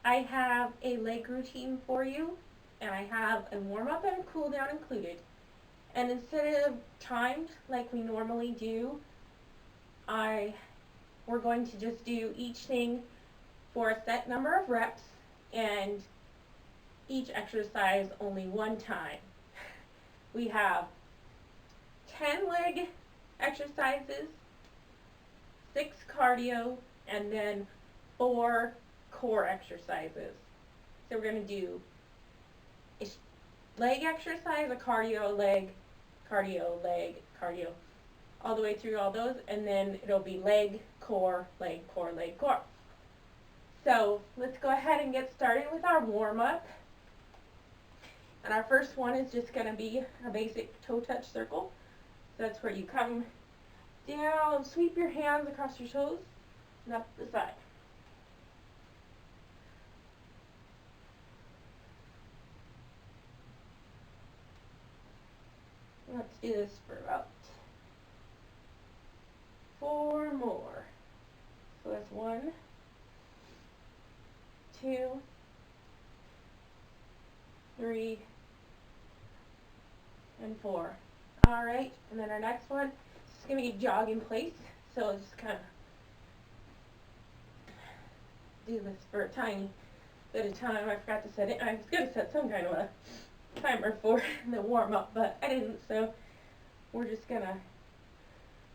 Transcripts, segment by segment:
I have a leg routine for you, and I have a warm-up and a cool-down included. And instead of timed like we normally do, we're going to just do each thing for a set number of reps and each exercise only one time. We have 10 leg exercises, 6 cardio, and then 4 core exercises. So we're going to do a leg exercise, a cardio, leg, all the way through all those, and then it'll be leg, core, leg, core, leg, core. So let's go ahead and get started with our warm-up. And our first one is just going to be a basic toe touch circle. So that's where you come down, sweep your hands across your toes and up the side. Let's do this for about 4 more. So that's 1, 2, 3, and 4. All right, and then our next one is going to be jog in place. So just kind of do this for a tiny bit of time. I forgot to set it. I was going to set some kind of a timer for the warm-up, but I didn't, so we're just going to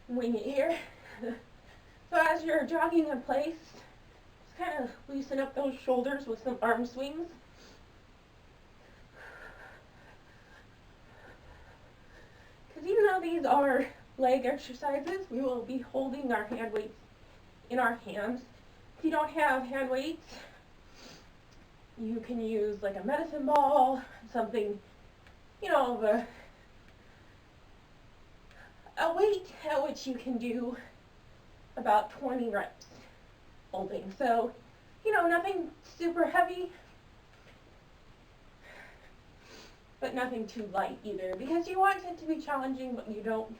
wing it here. So as you're jogging in place, just kind of loosen up those shoulders with some arm swings. Because even though these are leg exercises, we will be holding our hand weights in our hands. If you don't have hand weights, you can use like a medicine ball, something, a weight at which you can do about 20 reps holding. So, nothing super heavy, but nothing too light either, because you want it to be challenging, but you don't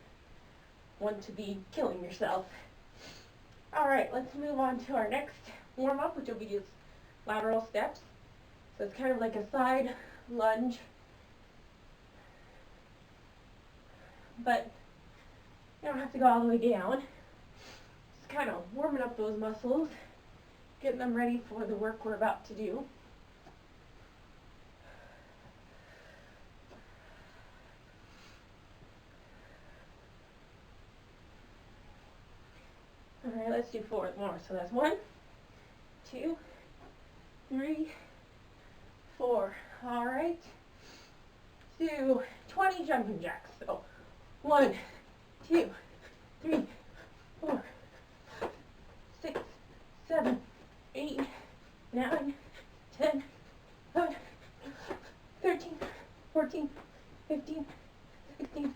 want to be killing yourself. All right, let's move on to our next warm-up, which will be just lateral steps. So it's kind of like a side lunge, but you don't have to go all the way down. Just kind of warming up those muscles, getting them ready for the work we're about to do. All right, let's do 4 more. So that's 1, 2, 3, 4. All right. Do 20 jumping jacks. So 1, 2, 3, 4, 6, 7, 8, 9, 10, 11, 13, 14, 15, 16,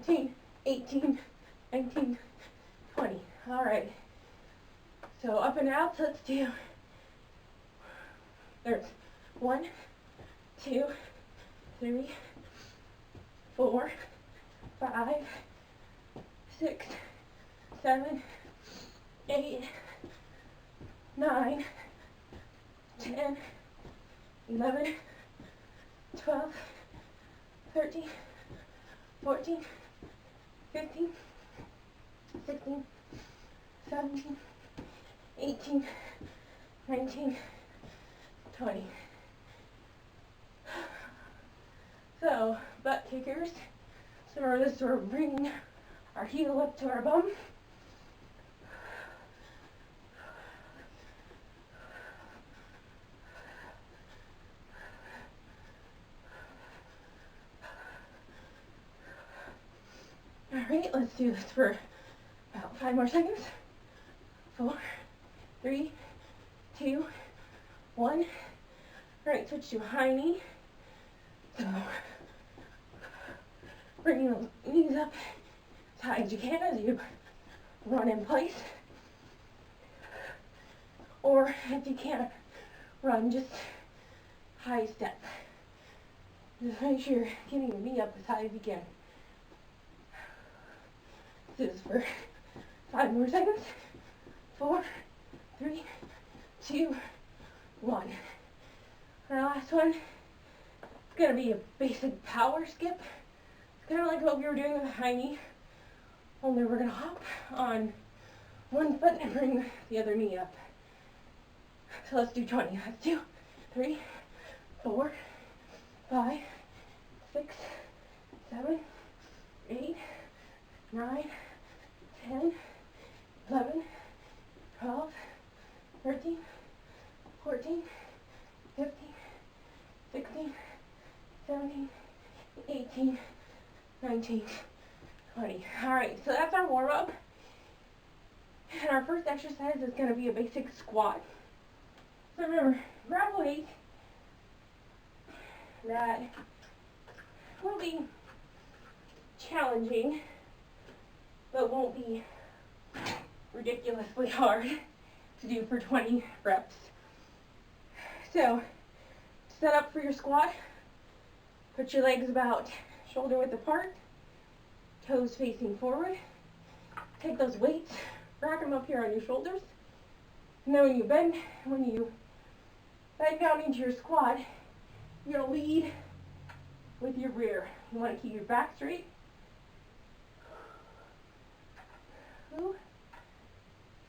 17, 18, 19, 20. All right. So up and out, let's do, there's 1, 2, 3, 4, 5, 6, 7, 8, 9, 10, 11, 12, 13, 14, 15, 16, 17, 18, 19, 20. So, butt kickers. So we're bringing our heel up to our bum. All right, let's do this for about 5 more seconds. 4, 3, 2, 1. All right, switch to high knee. So, bringing those knees up as high as you can as you run in place. Or if you can't run, just high step. Just make sure you're getting your knee up as high as you can. This is for 5 more seconds. 4, 3, 2, 1. Our last one is going to be a basic power skip. It's kind of like what we were doing with the high knee, only we're going to hop on one foot and bring the other knee up. So let's do 20. Let's do 3, 4, 5, 6, 7, 8, 9, 10, 11, 12, 13, 14, 15, 16, 17, 18, 19, 20. Alright, so that's our warm-up. And our first exercise is going to be a basic squat. So remember, grab a weight that will be challenging, but won't be ridiculously hard to do for 20 reps. So, set up for your squat. Put your legs about shoulder width apart, toes facing forward. Take those weights, rack them up here on your shoulders. And then when you bend down into your squat, you're going to lead with your rear. You want to keep your back straight. 2,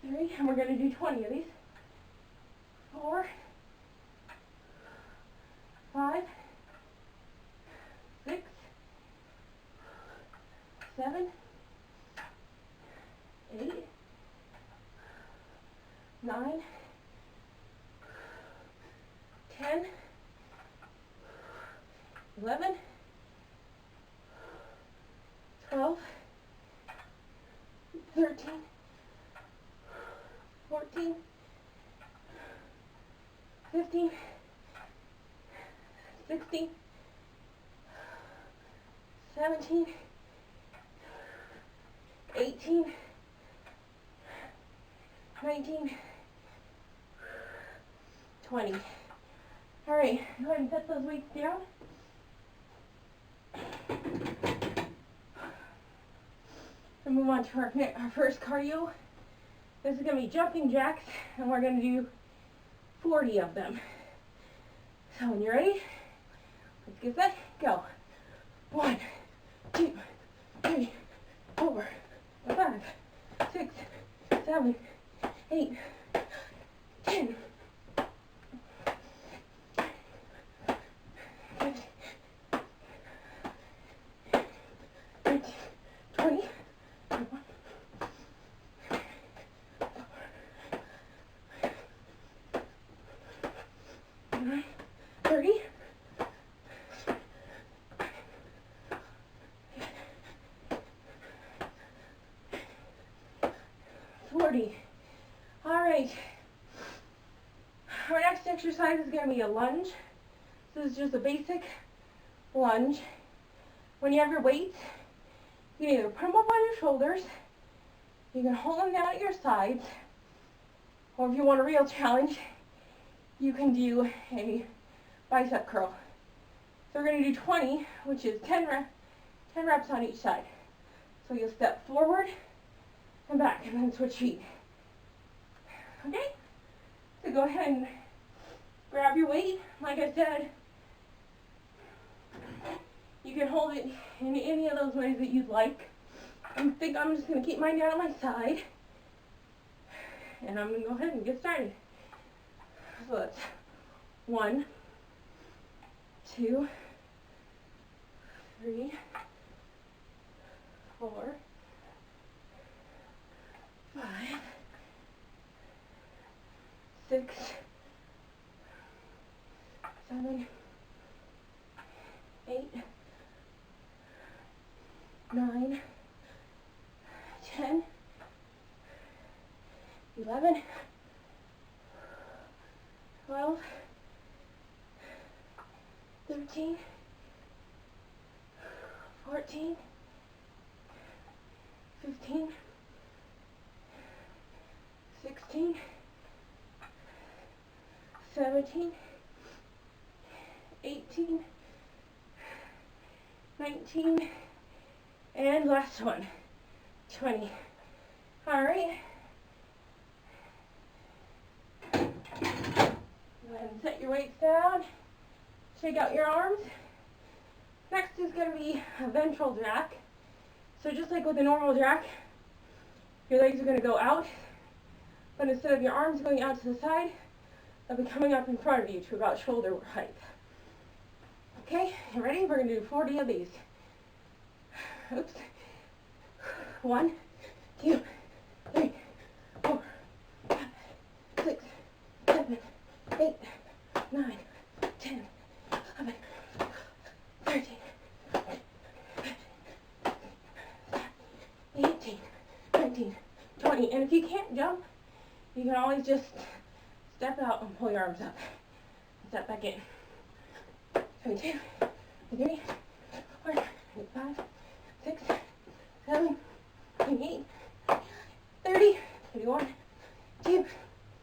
3, and we're going to do 20 of these. 4, 5, 6, 7, 8, 9, 10, 11, 12, 13, 14, 15, 16, 17, 18, 19, 20. All right, go ahead and set those weights down. And move on to our first cardio. This is going to be jumping jacks, and we're going to do 40 of them. So when you're ready, let's get set, go. 1, 2, 3, 4, 5, 6, 7, 8, 10, 20, 30, 40. All right. Our next exercise is going to be a lunge. This is just a basic lunge. When you have your weights, you can either put them up on your shoulders, you can hold them down at your sides, or if you want a real challenge, you can do a bicep curl. So we're going to do 20, which is 10 reps on each side. So you'll step forward and back, and then switch feet. Okay? So go ahead and grab your weight. Like I said, you can hold it in any of those ways that you'd like. I think I'm just going to keep mine down on my side. And I'm going to go ahead and get started. So that's 1, 2, 3, 4, 5, 6, 7, 8, 9, 10, 11, 12, 13, 14, 15, 16, 17, 18, 19, and last one, 20. All right. Go Go ahead and set your weights down. Shake out your arms. Next is going to be a ventral jack. So just like with a normal jack, your legs are going to go out, but instead of your arms going out to the side, they'll be coming up in front of you to about shoulder height. Okay, you ready? We're going to do 40 of these. Oops. 1, 2, 3, 4, 5, 6, 7, 8, 9, 10, 11, 13, 18, 19, 20. And if you can't jump, you can always just step out and pull your arms up. Step back in. 22, 23, 24, 25, 6, 7, 28, 30, 31, 2,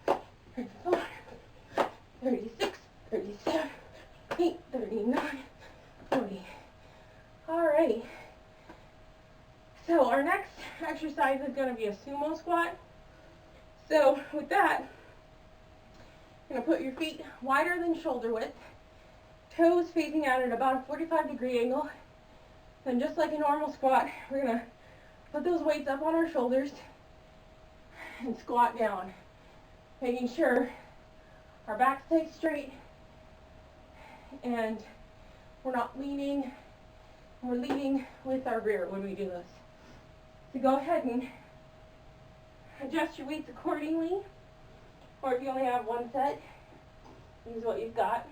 34, 36, 37, 8, 39, 40. Alrighty. So our next exercise is going to be a sumo squat. So with that, you're going to put your feet wider than shoulder width, toes facing out at about a 45-degree angle. Then just like a normal squat, we're going to put those weights up on our shoulders and squat down, making sure our back stays straight and we're not leaning, we're leading with our rear when we do this. So go ahead and adjust your weights accordingly, or if you only have one set, use what you've got.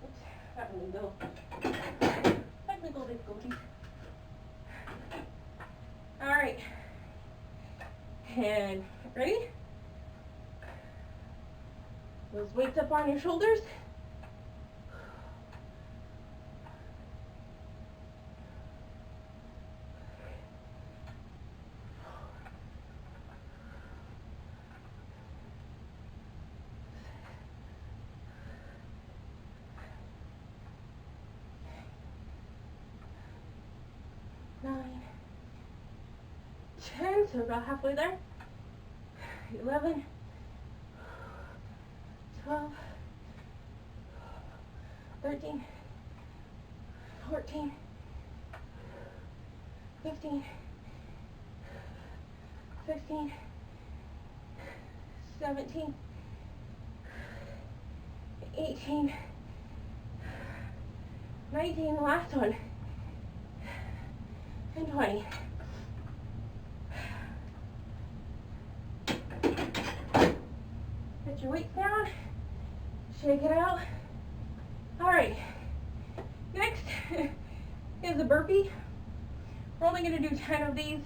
Oops, that one go. Technical difficulties. All right, and ready? Those weights up on your shoulders. Nine, 10, so about halfway there. 11, 12, 13, 14, 15, 16, 17, 18, 19, the last one, and 20. Put your weights down, shake it out. All right, next is a burpee. We're only going to do 10 of these.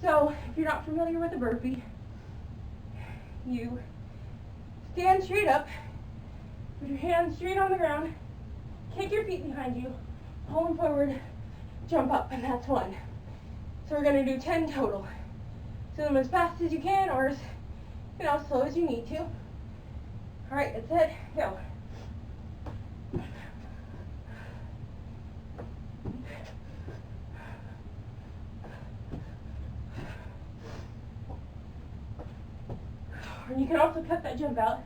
So if you're not familiar with a burpee, you stand straight up, put your hands straight on the ground, kick your feet behind you, pull them forward, jump up, and that's one. So we're going to do 10 total. Do them as fast as you can, or as slow as you need to. All right, that's it. Go. And you can also cut that jump out.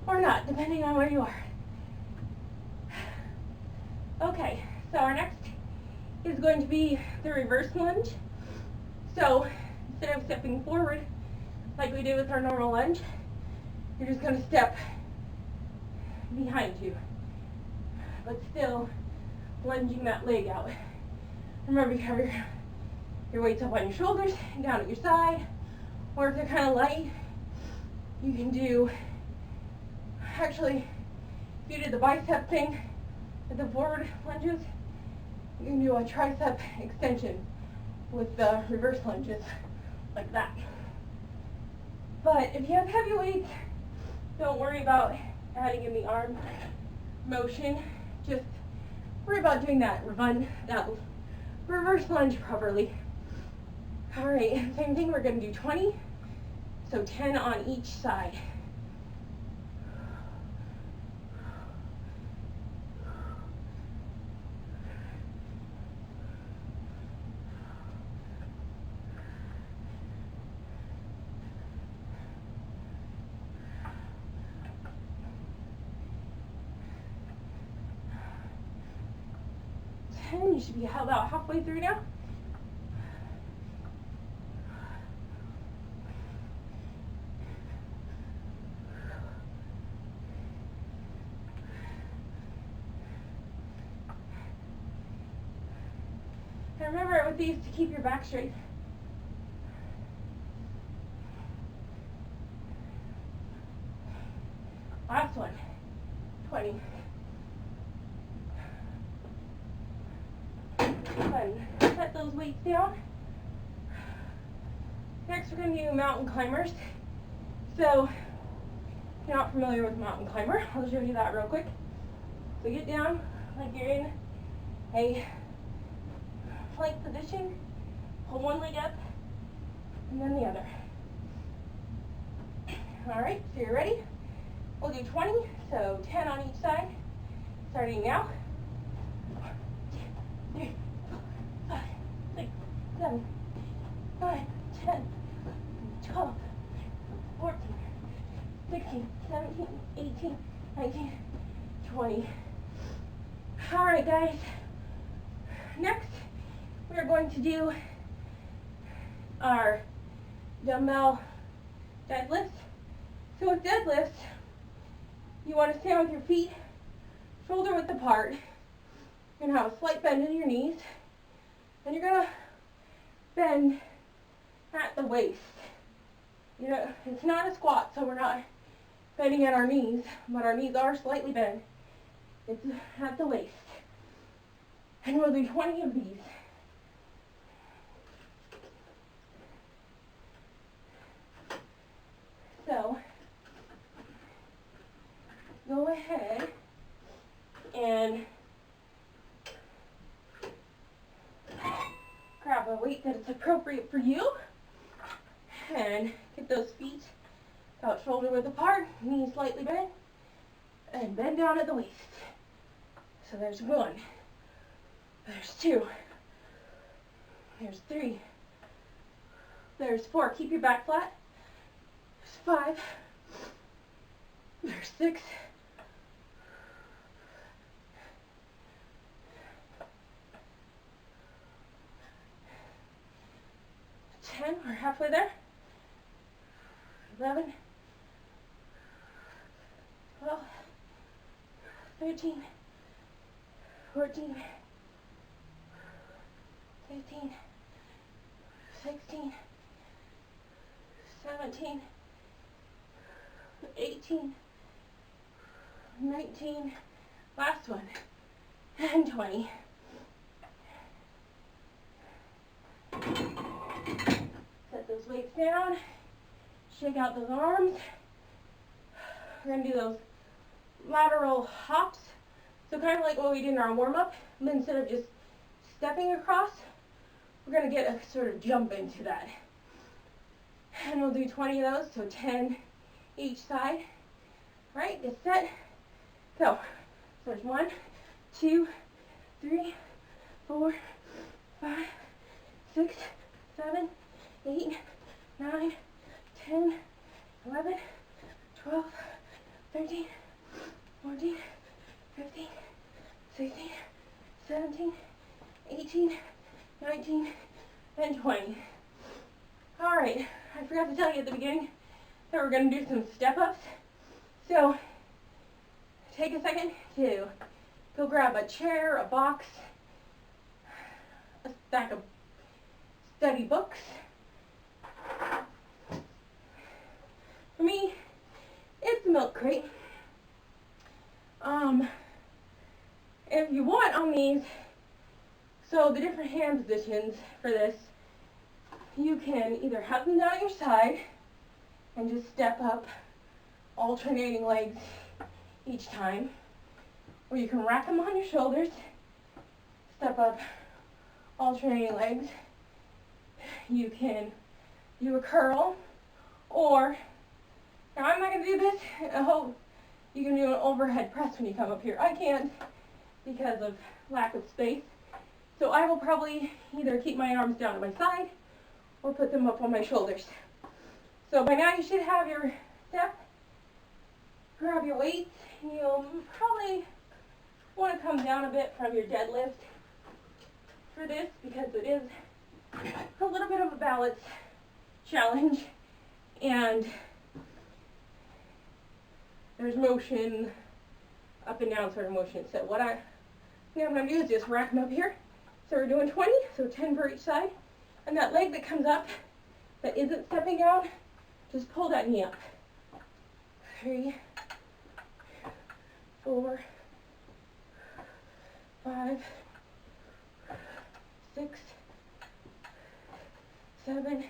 Or not, depending on where you are. Okay, so our next is going to be the reverse lunge. So instead of stepping forward like we did with our normal lunge, you're just going to step behind you, but still lunging that leg out. Remember, you have your weights up on your shoulders and down at your side, or if they're kind of light, you can do, actually, if you did the bicep thing with the forward lunges, you can do a tricep extension with the reverse lunges, like that. But if you have heavy weights, don't worry about adding in the arm motion. Just worry about doing that reverse lunge properly. All right, same thing, we're gonna do 20, so 10 on each side. You should be about halfway through now. And remember with these to keep your back straight. Last one, 20. Set those weights down. Next we're going to do mountain climbers. So if you're not familiar with mountain climber, I'll show you that real quick. So get down like you're in a plank position, hold one leg up and then the other. Alright, so you're ready? We'll do 20, so 10 on each side, starting now. 3, 4, 5, 6, 7, 9, 10, 12, 14, 16, 17, 18, 19, 20. All right, guys. Next, we're going to do our dumbbell deadlifts. So with deadlifts, you want to stand with your feet shoulder width apart. You're going to have a slight bend in your knees, and you're going to bend at the waist. You know, it's not a squat, so we're not bending at our knees, but our knees are slightly bent. It's at the waist. And we'll do 20 of these. So, go ahead and grab a weight that is appropriate for you and get those feet about shoulder width apart, knees slightly bent, and bend down at the waist. So there's 1, there's 2, there's 3, there's 4, keep your back flat, there's 5, there's 6, 10, we're halfway there, 11, 12, 13, 14, 15, 16, 17, 18, 19, last one, and 20. Set those weights down, shake out those arms. We're going to do those lateral hops. So kind of like what we did in our warm-up, but instead of just stepping across, we're going to get a sort of jump into that. And we'll do 20 of those, so 10 each side. All right, get set, go. So there's 1, 2, 3, 4, 5, 6, 7, 8, 9, 10, 11, 12, 13, 14, 15, 16, 17, 18, 19, and 20. All right, I forgot to tell you at the beginning that we're going to do some step-ups. So take a second to go grab a chair, a box, a stack of study books. For me, it's the milk crate. If you want on these, so the different hand positions for this, you can either have them down at your side and just step up, alternating legs each time, or you can rack them on your shoulders, step up, alternating legs. You can do a curl, or, now I'm not going to do this, I hope you can do an overhead press when you come up here. I can't because of lack of space, so I will probably either keep my arms down at my side or put them up on my shoulders. So by now you should have your step. Grab your weights. You'll probably want to come down a bit from your deadlift for this because it is a little bit of a balance challenge, and there's motion, up and down sort of motion. So what I'm going to do is just rack them up here. So we're doing 20, so 10 per each side. And that leg that comes up, that isn't stepping down, just pull that knee up. 3, 4, 5, 6, 7,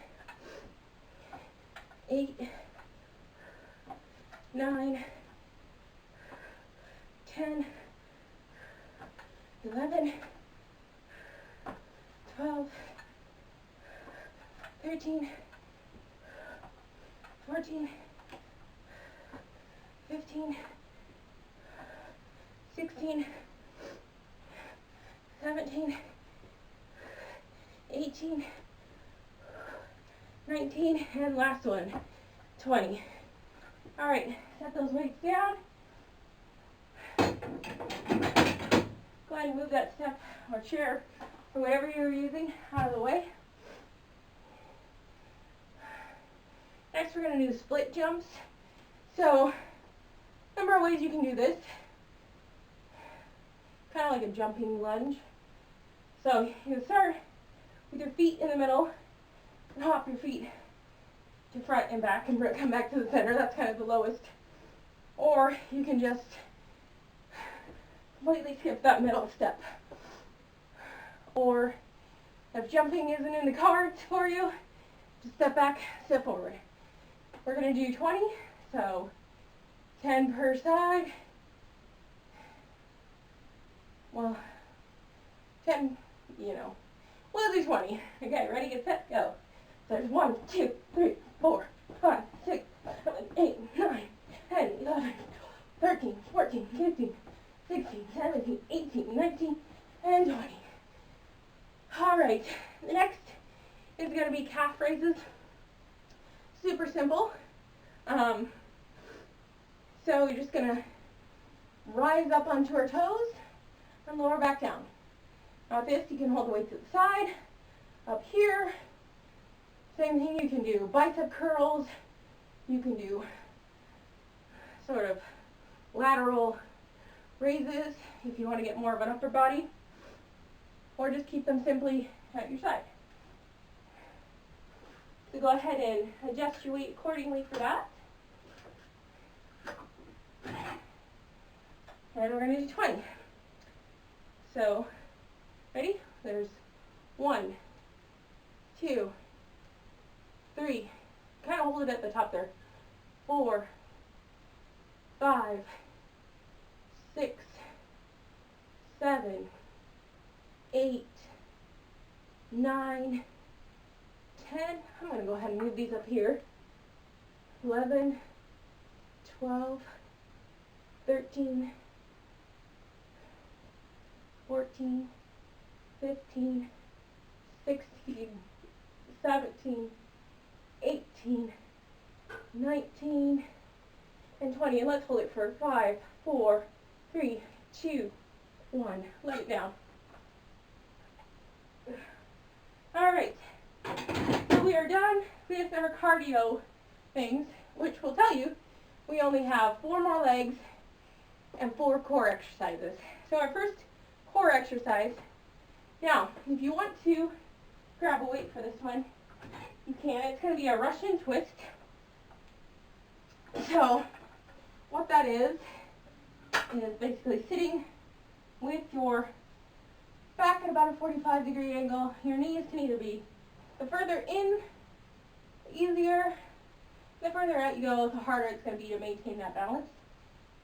8, 9, 10, 11, 12, 13, 14, 15, 16, 17, 18, 19, and last one, 20. All right, set those weights down. Go ahead and move that step or chair or whatever you're using out of the way. Next, we're going to do split jumps. So, number of ways you can do this. Kind of like a jumping lunge. So, you start with your feet in the middle and hop your feet to front and back and come back to the center. That's kind of the lowest. Or you can just completely skip that middle step. Or if jumping isn't in the cards for you, just step back, step forward. We're going to do 20, so 10 per side. Well, 10, we'll do 20. Okay, ready, get set, go. So there's 1, 2, 3, 4, 5, 6, 7, 8, 9, 10, 11, 13, 14, 15, 16, 17, 18, 19, and 20. All right, the next is going to be calf raises. Super simple. So you're just going to rise up onto our toes and lower back down. Now with this, you can hold the weight to the side, up here. Same thing, you can do bicep curls. You can do sort of lateral raises if you want to get more of an upper body, or just keep them simply at your side. So go ahead and adjust your weight accordingly for that. And we're going to do 20. So, ready? There's 1, 2, 3, kind of hold it at the top there, 4, 5, 6, 7, 8, 9, 10, I'm going to go ahead and move these up here, 11, 12, 13, 14, 15, 16, 17, 18, 19, and 20. And let's hold it for 5, 4, 3, 2, 1. Let it down. All right. So we are done with our cardio things, which will tell you we only have 4 more legs and 4 core exercises. So our first core exercise. Now, if you want to grab a weight for this one, you can. It's going to be a Russian twist. So what that is basically sitting with your back at about a 45-degree angle. Your knees can either be the further in, the easier. The further out you go, the harder it's going to be to maintain that balance.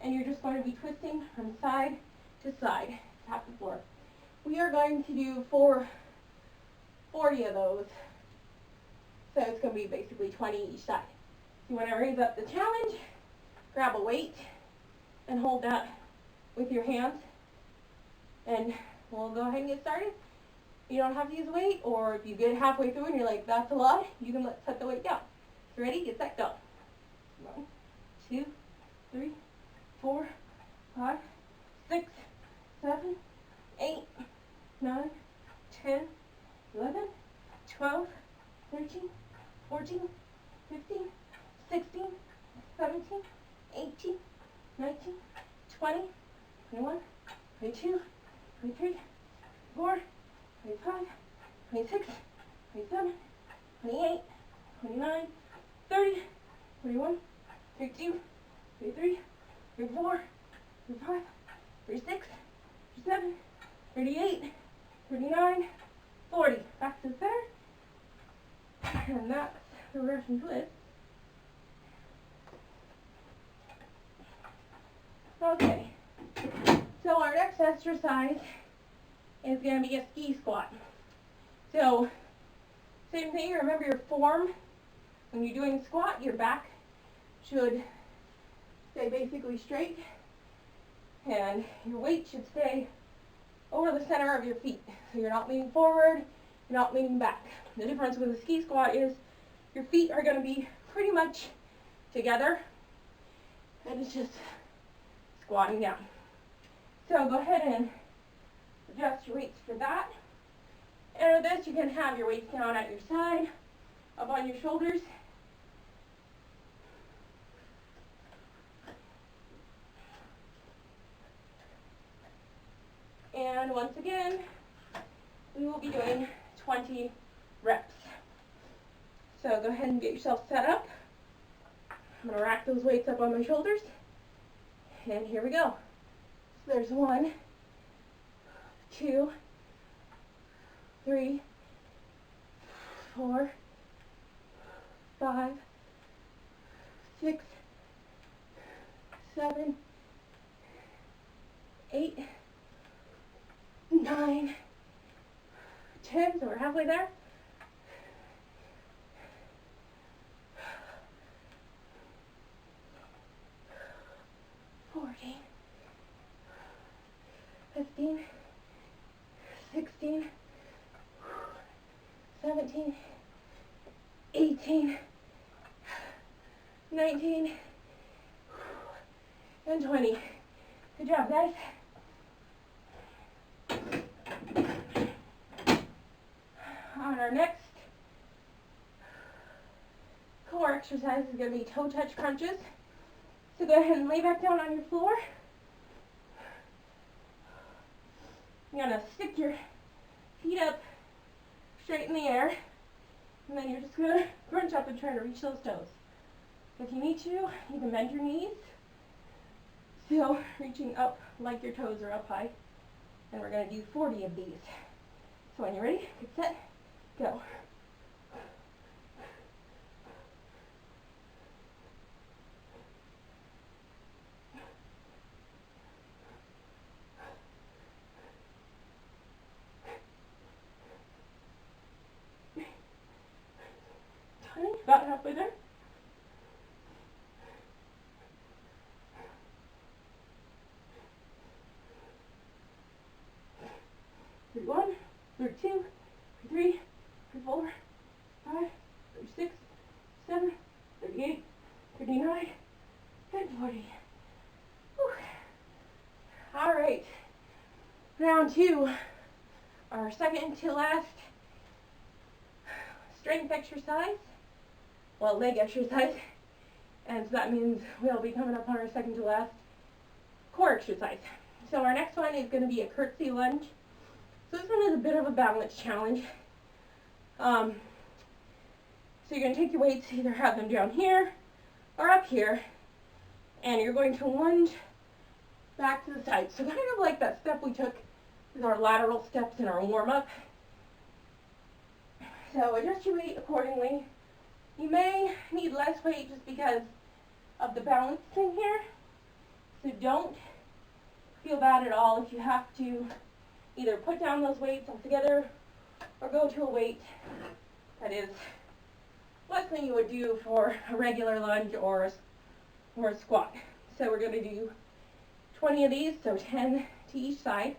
And you're just going to be twisting from side to side, tap the floor. We are going to do 40 of those. So it's going to be basically 20 each side. If you want to raise up the challenge, grab a weight and hold that with your hands. And we'll go ahead and get started. You don't have to use a weight, or if you get halfway through and you're like, that's a lot, you can set the weight down. You ready? Get set, go. 1, 2, 3, 4, 5, 6, 7, 8, 9, 10, 11, 12, 13, 14, 15, 16, 17, 18, 19, 20, 21, 22, 23, 24, 25, 26, 27, 28, 29, 30, 31, 32, 33, 34, 35, 36, 37, 38, 39, 40. Back to the center. And that's the Russian twist. Okay. So our next exercise is going to be a ski squat. So, same thing, remember your form. When you're doing a squat, your back should stay basically straight, and your weight should stay over the center of your feet. So you're not leaning forward, you're not leaning back. The difference with a ski squat is your feet are going to be pretty much together, and it's just squatting down. So go ahead and adjust your weights for that. And with this, you can have your weights down at your side, up on your shoulders. And once again, we will be doing 20 reps. So go ahead and get yourself set up. I'm going to rack those weights up on my shoulders. And here we go. So there's 1, 2, 3, 4, 5, 6, 7, 8, 9, 10, so we're halfway there. 14, 15, 16, 17, 18, 19, and 20. Good job, guys. On our next core exercise is going to be toe touch crunches. So go ahead and lay back down on your floor. You're going to stick your feet up straight in the air, and then you're just going to crunch up and try to reach those toes. If you need to, you can bend your knees, still reaching up like your toes are up high. And we're going to do 40 of these. So when you're ready, get set, go. About halfway there. One, 32, 33, 34, 35, 36, 37, 38, 39, and 40. Whew. All right. Round 2, our second to last strength exercise. Well, leg exercise, and so that means we'll be coming up on our second to last core exercise. So our next one is going to be a curtsy lunge. So this one is a bit of a balance challenge. So you're going to take your weights, either have them down here or up here, and you're going to lunge back to the side. So kind of like that step we took with our lateral steps in our warm-up. So adjust your weight accordingly. You may need less weight just because of the balance thing here. So don't feel bad at all if you have to either put down those weights altogether or go to a weight that is less than you would do for a regular lunge or a squat. So we're going to do 20 of these, so 10 to each side.